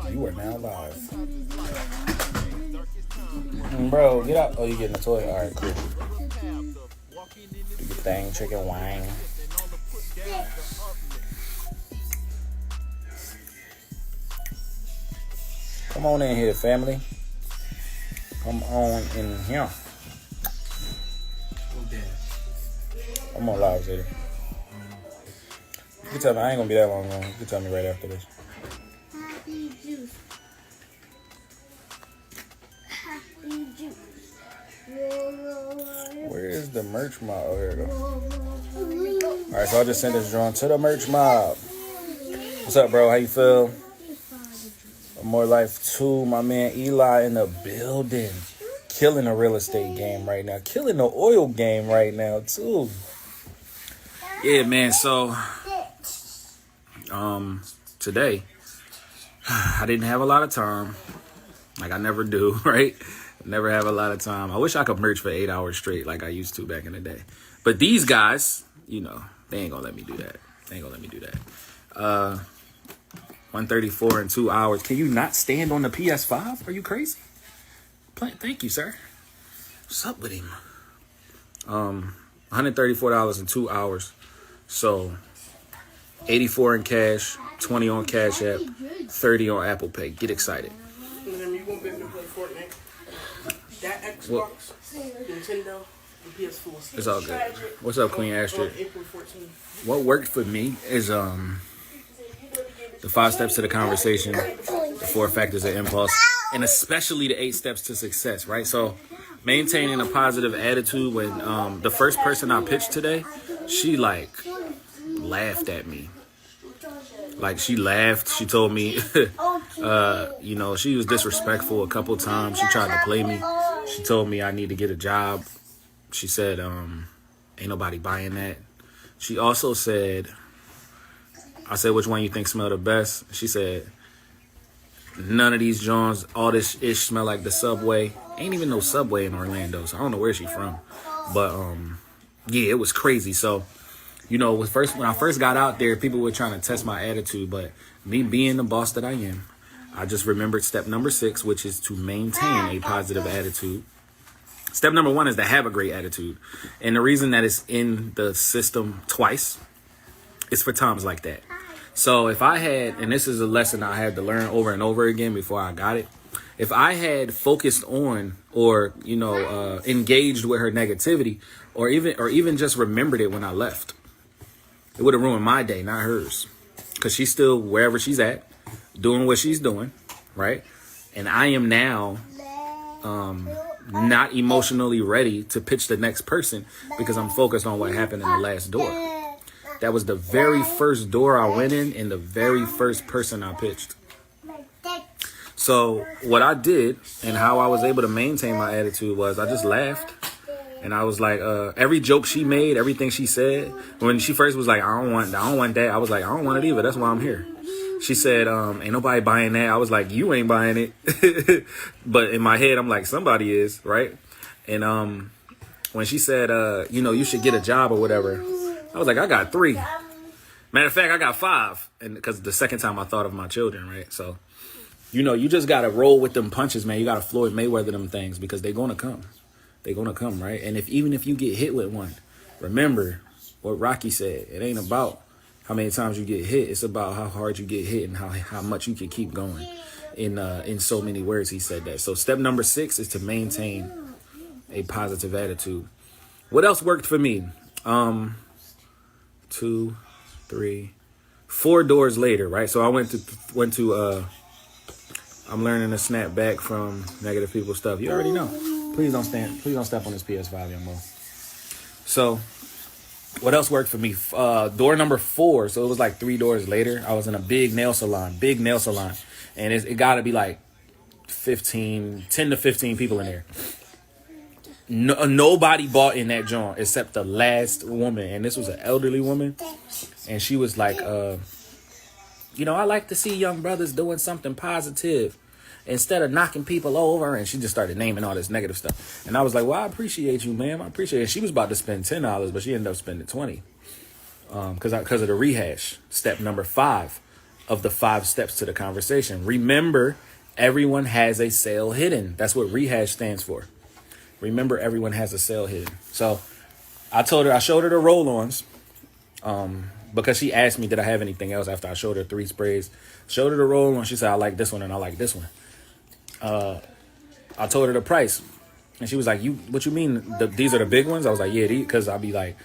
You are now live. Bro, get out. Oh, you getting a toy? Alright, cool. Do your thing, chicken wine. Come on in here, family. Come on in here. I'm on live, Zayda. You can tell me, I ain't gonna be that long. You can tell me right after this. Happy juice. Happy juice. Where is the merch mob? Oh, here it goes. Alright, so I just sent this drawing to the merch mob. What's up, bro? How you feel? More Life 2, my man Eli in the building. Killing the real estate game right now. Killing the oil game right now, too. Yeah, man, so today I didn't have a lot of time. Like I never do, right? Never have a lot of time. I wish I could merch for 8 hours straight like I used to back in the day. But these guys, you know, they ain't gonna let me do that. 134 in 2 hours. Can you not stand on the PS5? Are you crazy? Thank you, sir. What's up with him? $134 in 2 hours. So 84 in cash, 20 on Cash App, 30 on Apple Pay. Get excited. And then you won't be able to play Fortnite. That Xbox, Nintendo, and PS4. It's all good. What's up, Queen Astrid? April 14th. What worked for me is the 5 steps to the conversation, the 4 factors of impulse, and especially the 8 steps to success, right? So maintaining a positive attitude. When the first person I pitched today, she like laughed at me. Like she laughed. She told me, you know, she was disrespectful a couple times. She tried to play me. She told me I need to get a job. She said, ain't nobody buying that. She also said, I said, which one you think smell the best? She said, none of these Johns, all this ish smell like the Subway. Ain't even no Subway in Orlando, so I don't know where she from. But yeah, it was crazy. So, you know, when I first got out there, people were trying to test my attitude. But me being the boss that I am, I just remembered step number 6, which is to maintain a positive attitude. Step number 1 is to have a great attitude. And the reason that it's in the system twice is for times like that. So if I had, and this is a lesson I had to learn over and over again before I got it. If I had focused on or, you know, engaged with her negativity or even just remembered it when I left, it would have ruined my day, not hers. Because she's still wherever she's at, doing what she's doing, right? And I am now not emotionally ready to pitch the next person because I'm focused on what happened in the last door. That was the very first door I went in and the very first person I pitched. So what I did and how I was able to maintain my attitude was I just laughed. And I was like, every joke she made, everything she said, when she first was like, I don't want that. I was like, I don't want it either. That's why I'm here. She said, ain't nobody buying that. I was like, you ain't buying it. But in my head, I'm like, somebody is, right? And when she said, you know, you should get a job or whatever, I was like, I got 3. Matter of fact, I got 5. And because the second time I thought of my children, right? So, you know, you just got to roll with them punches, man. You got to Floyd Mayweather them things because they're going to come. They're going to come, right? And even if you get hit with one, remember what Rocky said. It ain't about how many times you get hit. It's about how hard you get hit and how much you can keep going. In so many words, he said that. So step number 6 is to maintain a positive attitude. What else worked for me? 2, 3, 4 doors later, right? So I went to I'm learning to snap back from negative people stuff. You already know. Please don't step on this PS5, young boy. So what else worked for me? Door number 4. So it was like 3 doors later. I was in a big nail salon. And it got to be like 10 to 15 people in there. Nobody bought in that joint except the last woman. And this was an elderly woman. And she was like, you know, I like to see young brothers doing something positive instead of knocking people over. And she just started naming all this negative stuff. And I was like, well, I appreciate you, ma'am. I appreciate it. She was about to spend $10, but she ended up spending $20 because of the rehash. Step number 5, of the 5 steps to the conversation. Remember, everyone has a sale hidden. That's what rehash stands for. Remember, everyone has a sale hidden. So I showed her the roll-ons, because she asked me, did I have anything else after I showed her 3 sprays. Showed her the roll-on. She said, I like this one and I like this one. I told her the price. And she was like, what you mean? These are the big ones? I was like, yeah, because I'll be like,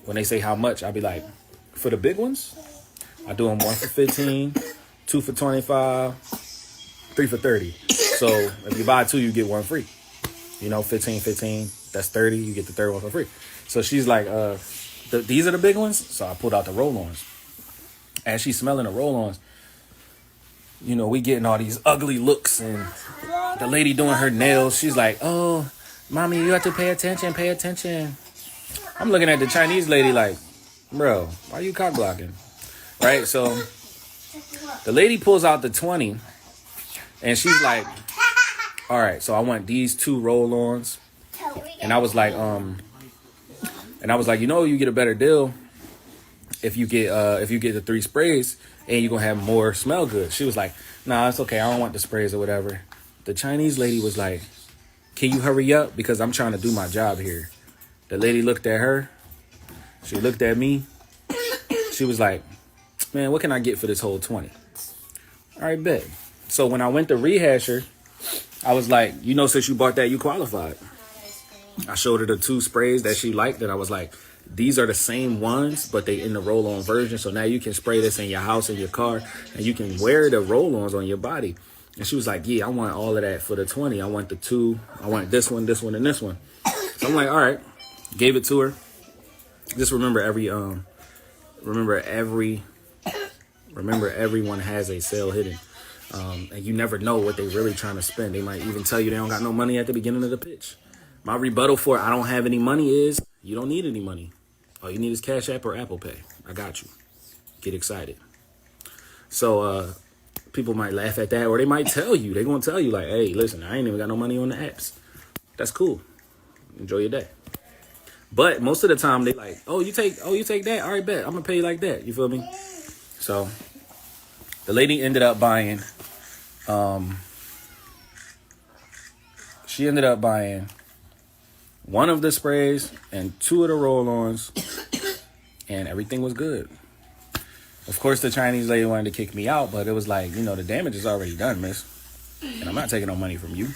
when they say how much, I'll be like, for the big ones, I do them 1 for 15, 2 for 25, 3 for 30. So if you buy 2, you get 1 free. 15, that's 30. You get the third one for free. So she's like, these are the big ones. So I pulled out the roll-ons. As she's smelling the roll-ons, we getting all these ugly looks, and the lady doing her nails, she's like, oh, mommy, you have to pay attention. I'm looking at the Chinese lady like, bro, why are you cock blocking? Right? So the lady pulls out the 20, and she's like, all right, so I want these 2 roll-ons. And I was like, you get a better deal if you get the 3 sprays, and you're gonna have more smell good. She was like, nah, it's okay, I don't want the sprays or whatever. The Chinese lady was like, can you hurry up? Because I'm trying to do my job here. The lady looked at her. She looked at me. She was like, man, what can I get for this whole 20? All right, bet. So when I went to rehash her, I was like, since you bought that, you qualified. I showed her the 2 sprays that she liked, and I was like, these are the same ones, but they in the roll-on version. So now you can spray this in your house, in your car, and you can wear the roll-ons on your body. And she was like, yeah, I want all of that for the 20. I want the 2. I want this one, and this one. So I'm like, all right. Gave it to her. Just remember everyone has a sale hidden. And you never know what they really trying to spend. They might even tell you they don't got no money at the beginning of the pitch. My rebuttal for I don't have any money is, you don't need any money. All you need is Cash App or Apple Pay. I got you. Get excited. So people might laugh at that, or they might tell you. They're going to tell you like, hey, listen, I ain't even got no money on the apps. That's cool. Enjoy your day. But most of the time they like, you take that? All right, bet. I'm going to pay you like that. You feel me? So the lady ended up buying, she ended up buying 1 of the sprays and 2 of the roll-ons, and everything was good. Of course, the Chinese lady wanted to kick me out, but it was like, the damage is already done, miss. And I'm not taking no money from you.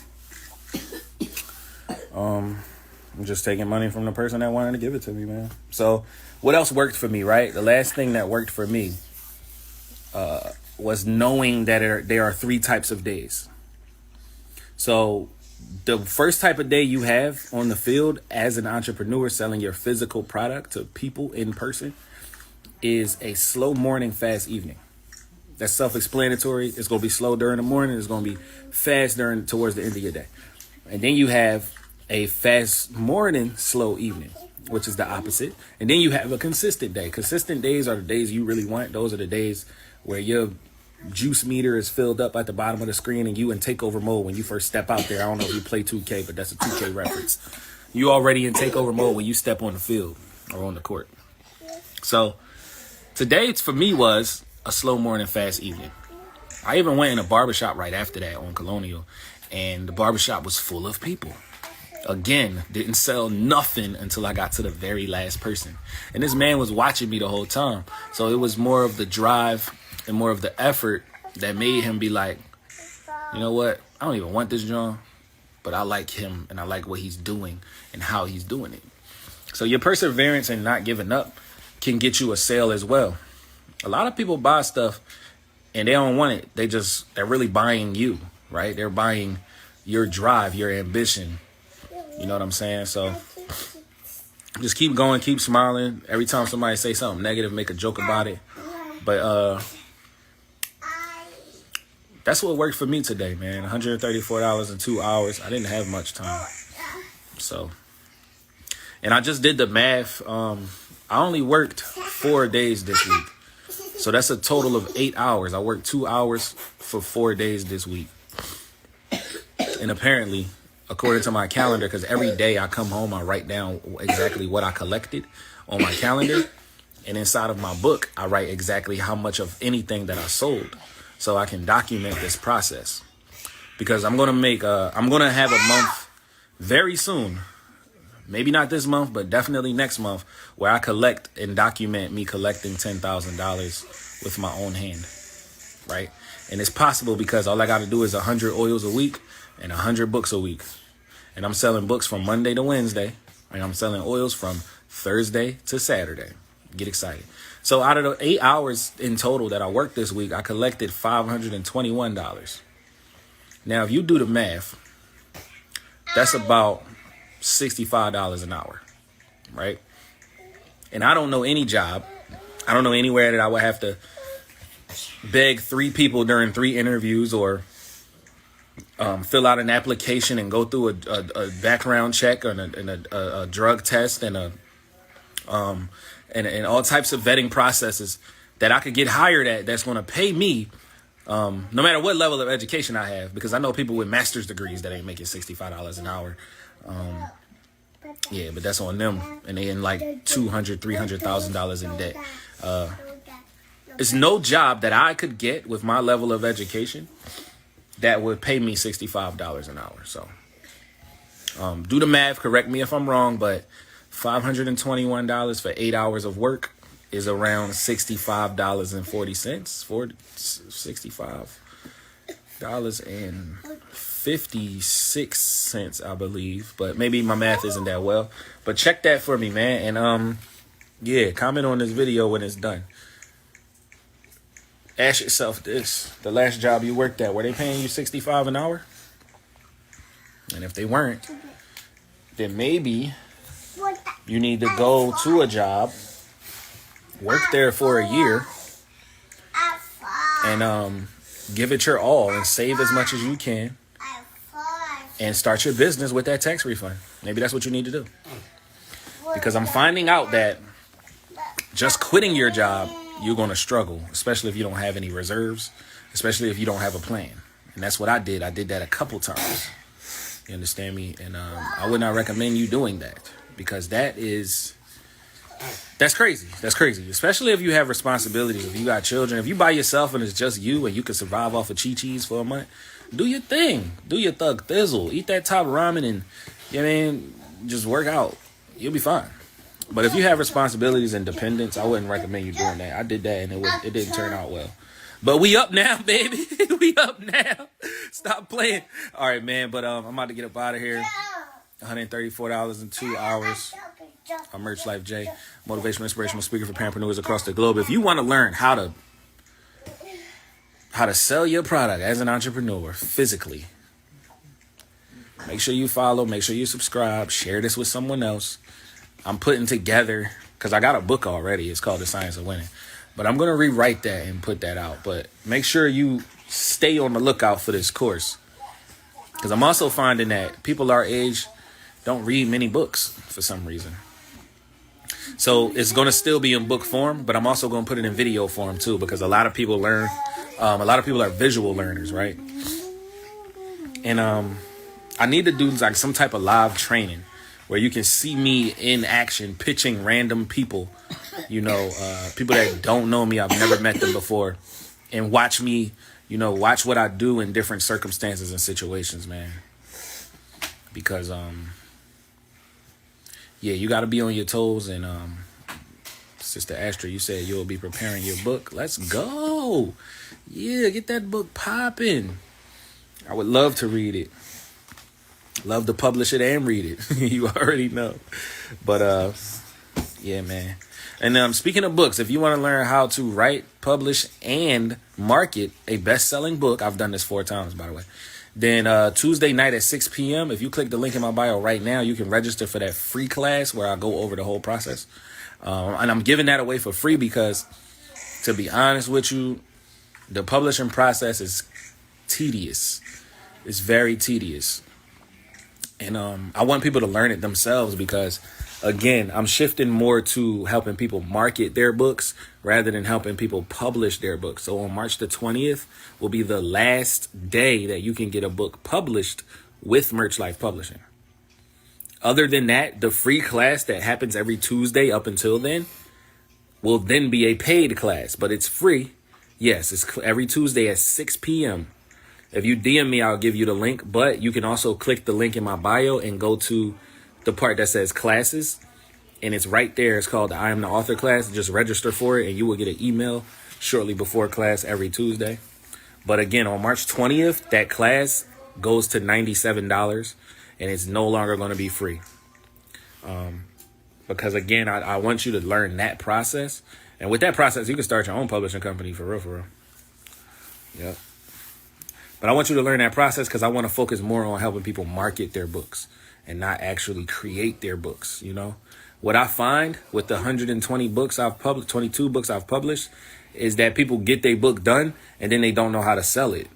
I'm just taking money from the person that wanted to give it to me, man. So what else worked for me, right? The last thing that worked for me was knowing that there are 3 types of days. So the first type of day you have on the field as an entrepreneur selling your physical product to people in person is a slow morning, fast evening. That's self-explanatory. It's going to be slow during the morning. It's going to be fast towards the end of your day. And then you have a fast morning, slow evening, which is the opposite. And then you have a consistent day. Consistent days are the days you really want. Those are the days where your juice meter is filled up at the bottom of the screen and you in takeover mode when you first step out there. I don't know if you play 2K, but that's a 2K reference. You already in takeover mode when you step on the field or on the court. So today for me was a slow morning, fast evening. I even went in a barbershop right after that on Colonial, and the barbershop was full of people. Again, didn't sell nothing until I got to the very last person. And this man was watching me the whole time. So it was more of the drive and more of the effort that made him be like, you know what? I don't even want this John, but I like him and I like what he's doing and how he's doing it. So your perseverance and not giving up can get you a sale as well. A lot of people buy stuff and they don't want it. They're really buying you, right? They're buying your drive, your ambition. You know what I'm saying? So just keep going, keep smiling. Every time somebody say something negative, make a joke about it. But that's what worked for me today, man. $134 in 2 hours. I didn't have much time. So, and I just did the math. I only worked 4 days this week. So that's a total of 8 hours. I worked 2 hours for 4 days this week. And apparently, according to my calendar, because every day I come home, I write down exactly what I collected on my calendar. And inside of my book, I write exactly how much of anything that I sold, so I can document this process. Because I'm going to have a month very soon, maybe not this month, but definitely next month, where I collect and document me collecting $10,000 with my own hand, right? And it's possible because all I got to do is 100 oils a week and 100 books a week. And I'm selling books from Monday to Wednesday, and I'm selling oils from Thursday to Saturday. Get excited. So out of the 8 hours in total that I worked this week, I collected $521. Now, if you do the math, that's about $65 an hour, right? And I don't know any job. I don't know anywhere that I would have to beg 3 people during 3 interviews, or fill out an application and go through a background check and a drug test and all types of vetting processes that I could get hired at, that's going to pay me no matter what level of education I have, because I know people with master's degrees that ain't making $65 an hour. Yeah, but that's on them, and they in like $200,000, $300,000 in debt. It's no job that I could get with my level of education that would pay me $65 an hour. So do the math, correct me if I'm wrong, but $521 for 8 hours of work is around $65.40, $65.56, I believe. But maybe my math isn't that well. But check that for me, man. And yeah, comment on this video when it's done. Ask yourself this: the last job you worked at, were they paying you $65 an hour? And if they weren't, then maybe you need to go to a job, work there for a year, and give it your all and save as much as you can, and start your business with that tax refund. Maybe that's what you need to do. Because I'm finding out that just quitting your job, you're going to struggle, especially if you don't have any reserves, especially if you don't have a plan. And that's what I did. I did that a couple times. You understand me? And I would not recommend you doing that, because that's crazy. That's crazy. Especially if you have responsibilities, if you got children, if you by yourself and it's just you and you can survive off of Chi-Chi's for a month, do your thing. Do your thug thizzle. Eat that top ramen and, you know what I mean, just work out. You'll be fine. But if you have responsibilities and dependents, I wouldn't recommend you doing that. I did that and it didn't turn out well. But we up now, baby. We up now. Stop playing. All right, man. But I'm about to get up out of here. $134 in 2 hours. I'm Merch Life J, motivational, inspirational speaker for parapreneurs across the globe. If you want to learn how to sell your product as an entrepreneur physically, make sure you follow, make sure you subscribe, share this with someone else. I'm putting together, because I got a book already. It's called The Science of Winning. But I'm going to rewrite that and put that out. But make sure you stay on the lookout for this course, because I'm also finding that people our age don't read many books for some reason. So it's going to still be in book form, but I'm also going to put it in video form too, because a lot of people learn. A lot of people are visual learners, right? And I need to do like some type of live training where you can see me in action pitching random people, people that don't know me. I've never met them before, and watch me, watch what I do in different circumstances and situations, man. Because, yeah, you got to be on your toes. And Sister Astra, you said you'll be preparing your book. Let's go. Yeah, get that book popping. I would love to read it. Love to publish it and read it. You already know. But, yeah, man. And speaking of books, if you want to learn how to write, publish, and market a best-selling book, I've done this 4 times, by the way, then Tuesday night at 6 p.m., if you click the link in my bio right now, you can register for that free class where I go over the whole process. And I'm giving that away for free because, to be honest with you, the publishing process is tedious. It's very tedious. And I want people to learn it themselves because, again, I'm shifting more to helping people market their books rather than helping people publish their books. So on March the 20th will be the last day that you can get a book published with Merch Life Publishing. Other than that, the free class that happens every Tuesday up until then, will then be a paid class, but it's free. Yes, it's every Tuesday at 6 p.m. If you DM me, I'll give you the link, but you can also click the link in my bio and go to the part that says classes, and it's right there. It's called the I Am the Author class. Just register for it, and you will get an email shortly before class every Tuesday. But again, on March 20th, that class goes to $97, and it's no longer going to be free. Because again, I want you to learn that process. And with that process, you can start your own publishing company for real. Yeah. But I want you to learn that process because I want to focus more on helping people market their books and not actually create their books. You know, what I find with the 120 books I've published, 22 books I've published, is that people get their book done and then they don't know how to sell it.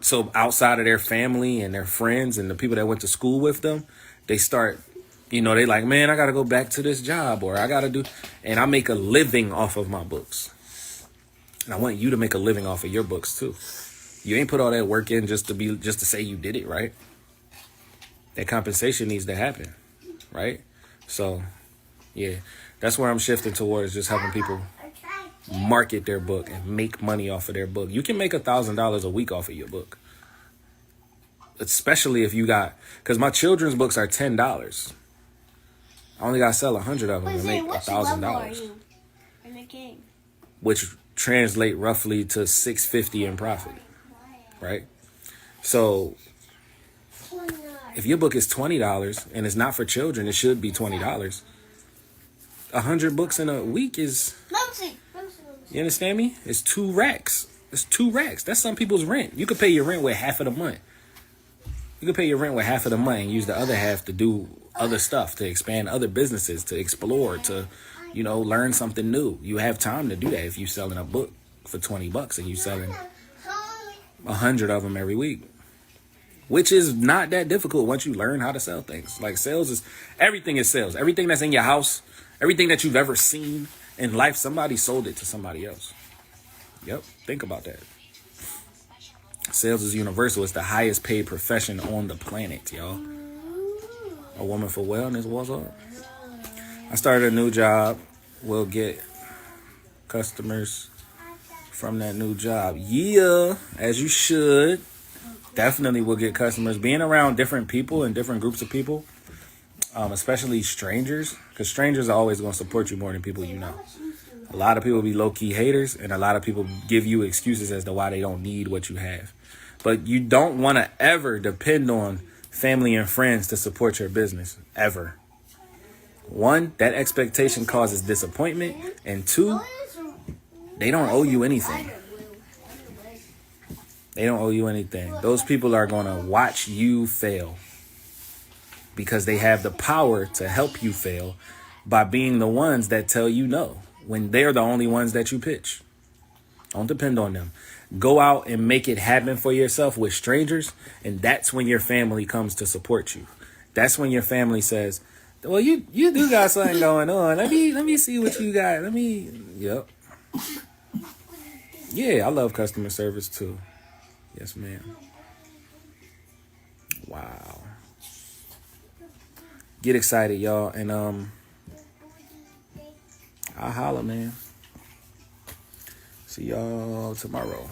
So outside of their family and their friends and the people that went to school with them, they start, you know, they like, man, I got to go back to this job, or I got to do, and I make a living off of my books. And I want you to make a living off of your books too. You ain't put all that work in just to say you did it, right? That compensation needs to happen, right? So, yeah, that's where I'm shifting towards, just helping people market their book and make money off of their book. You can make $1,000 a week off of your book, especially if you got, because my children's books are $10. I only got to sell 100 of them and make $1,000, which translate roughly to $650 in profit, right? So if your book is $20 and it's not for children, it should be $20. 100 books in a week is, you understand me? It's 2 racks. It's 2 racks. That's some people's rent. You could pay your rent with half of the month. You could pay your rent with half of the month and use the other half to do other stuff, to expand other businesses, to explore, to, you know, learn something new. You have time to do that if you're selling a book for $20 and you're selling 100 of them every week, which is not that difficult once you learn how to sell things. Like sales is, everything is sales. Everything that's in your house, everything that you've ever seen in life, somebody sold it to somebody else. Yep, think about that. Sales is universal. It's the highest paid profession on the planet, y'all. A woman for wellness, what's up? I started a new job. We'll get customers from that new job. Yeah, as you should. Definitely will get customers. Being around different people and different groups of people, especially strangers, because strangers are always going to support you more than people you know. A lot of people be low-key haters, and a lot of people give you excuses as to why they don't need what you have. But you don't want to ever depend on family and friends to support your business, ever. 1, that expectation causes disappointment, and 2, they don't owe you anything. They don't owe you anything. Those people are going to watch you fail because they have the power to help you fail by being the ones that tell you no when they're the only ones that you pitch. Don't depend on them. Go out and make it happen for yourself with strangers, and that's when your family comes to support you. That's when your family says, well, you do got something going on. Let me see what you got. Yep. Yeah, I love customer service too. Yes, ma'am. Wow. Get excited, y'all, and I'll holla, man. See y'all tomorrow.